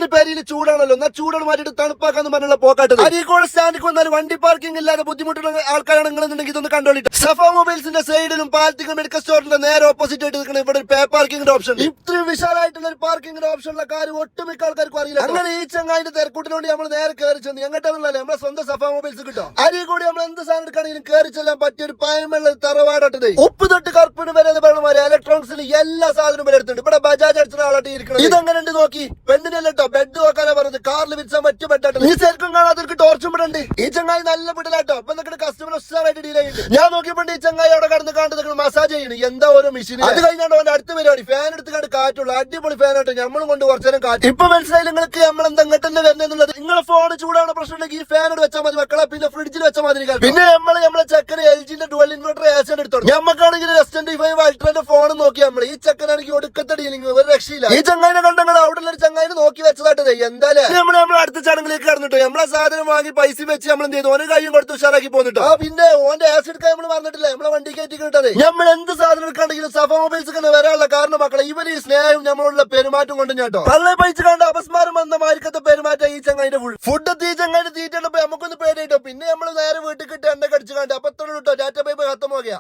ഓന് പേരിൽ ചൂടാണല്ലോ, എന്നാൽ ചൂടാണ് മാറ്റിട്ട് തണുപ്പാക്കാന്ന് പറഞ്ഞുള്ള പോക്കാട്ടത്. അരീക്കോട് സ്റ്റാൻഡിൽ വന്നാലും വണ്ടി പാർക്കിംഗ് ഇല്ലാതെ ബുദ്ധിമുട്ടുള്ള ആൾക്കാരാണെന്നുണ്ടെങ്കിൽ ഇതൊന്ന് കണ്ടോളിട്ട്. സഫ മൊബൈൽസിന്റെ സൈഡിലും പാലത്തിക്കും മെഡിക്കൽ സ്റ്റോറിന്റെ നേരെ ഓപ്പോസിറ്റ് ആയിട്ട് നിൽക്കുന്ന ഇവിടെ ഒരു പേ പാർക്കിംഗിന്റെ ഓപ്ഷൻ. ഇത്രയും വിശാലമായിട്ടുള്ള ഒരു പാർക്കിംഗിന്റെ ഓപ്ഷൻ ഉള്ള കാര്യം ഒട്ടുമിക്ക ആൾക്കാർക്കും അറിയില്ല. അങ്ങനെ ഈ ചങ്ങായിന്റെ തിരക്കൂട്ടിനോട് നമ്മൾ നേരെ കയറി ചെന്ന് എങ്ങോട്ടാണല്ലേ നമ്മളെ സ്വന്തം സഫ മൊബൈൽസ് കിട്ടും. അരീക്കോട് നമ്മൾ എന്ത് സാധനം എടുക്കുകയാണെങ്കിലും കയറി ചെല്ലാൻ പറ്റിയ ഒരു പഴമുള്ള തറവാടട്ടത്. ഉപ്പ് തൊട്ട് കറുപ്പിന് വരെ പറഞ്ഞ ഇലക്ട്രോണിക്സിൽ എല്ലാ സാധനവും വരെ എടുത്തിട്ടുണ്ട്. ഇവിടെ ബജാജ് അടിച്ച ആളായിട്ട് ഇരിക്കണം. ഇതെങ്ങനെ ഉണ്ട് നോക്കി, പെണ്ണിനല്ലോ ബെഡ് നോക്കാനാ പറഞ്ഞത്. കാറിൽ വിരിച്ചാൻ പറ്റിയ ബെഡായിട്ട് ഈ ശരിക്കും കാണാത്തവർക്ക് ടോർച്ചും ഇവിടെ ഉണ്ട്. ഈ ചങ്ങായി നല്ല പിടിലാട്ടോ. അപ്പൊ നിങ്ങളുടെ കസ്റ്റമർ ഉഷാറായിട്ട് ഡീൽ ചെയ്യുന്നുണ്ട്. ഞാൻ നോക്കിയപ്പോൾ ഈ ചങ്ങായി അവിടെ കടന്ന് കാണുന്നത് മസാജ് ചെയ്യണം. എന്താ ഓരോ മെഷീൻ. അത് കഴിഞ്ഞാണ്ട് അവന്റെ അടുത്ത പരിപാടി ഫാൻ എടുത്ത് കാറ്റുള്ളൂ. അടിപൊളി ഫാൻ ആട്ടോ. നമ്മളും കൊണ്ട് കുറച്ചേരം കാറ്റ്. ഇപ്പൊ മനസ്സിലായി നിങ്ങൾക്ക് നമ്മൾ എന്തെങ്കിലും വരുന്നുള്ളത്. നിങ്ങളെ ഫോൺ ചൂടാണ് പ്രശ്നം ഉണ്ടെങ്കിൽ ഈ ഫാൻ വെച്ചാൽ മതി മക്കളെ. പിന്നെ ഫ്രിഡ്ജിൽ വെച്ചാൽ മതി. പിന്നെ നമ്മളെ ചക്കര LG-ന്റെ ഡുവൽ ഇൻവെർട്ടർ ആശം എടുത്തോളൂ. നമുക്കാണെങ്കിൽ S25 അൾട്രന്റെ ഫോൺ നോക്കി നമ്മൾ. ഈ ചക്കനാണെങ്കിൽ ഒടുക്കത്തെ ഡീലിംഗ് ഒരു രക്ഷയില്ല. ഈ ചങ്ങായിനെ കണ്ടങ്ങൾ അവിടെ ഉള്ള ഒരു ചങ്ങായിനെ നോക്കി വെച്ചതായിട്ടേ. എന്തായാലും നമ്മൾ അടുത്ത ചടങ്ങിലേക്ക് കടന്നിട്ടോ. നമ്മളെ സാധനം വാങ്ങി പൈസ വെച്ച് നമ്മൾ എന്ത് ചെയ്തു, ഓരോ കൈയും കൊടുത്ത് ഉഷാറാക്കി പോന്നിട്ടോ. പിന്നെ ഓന്റെ ആസിഡ് എടുക്കാൻ നമ്മൾ പറഞ്ഞിട്ടില്ല. നമ്മളെ വണ്ടി കയറ്റി കിട്ടത്. നമ്മൾ എന്ത് സാധനം എടുക്കാണ്ടെങ്കിലും സഫ മൊബൈൽസ് വരാനുള്ള കാരണം മക്കളെ ഇവര് ഈ സ്നേഹവും നമ്മളുള്ള പെരുമാറ്റം കൊണ്ട് ഞാട്ടോ. പള്ളി പൈസ കണ്ട അപസ്മാരം വന്ന മാരിക്കത്തെ പെരുമാറ്റം ഈ ചങ്ങായിന്റെ ഫുൾ ഫുഡ് ഈ ചങ്ങായിന്റെ തീറ്റ നമുക്കൊന്ന് പേടിയിട്ടോ. പിന്നെ നമ്മൾ നേരെ വീട്ടിൽ കിട്ടി എണ്ണ കടിച്ചു കണ്ട് അപ്പത്തോട് കിട്ടോ. ടാറ്റ ബൈബ് ഖത്തം പോകയാ.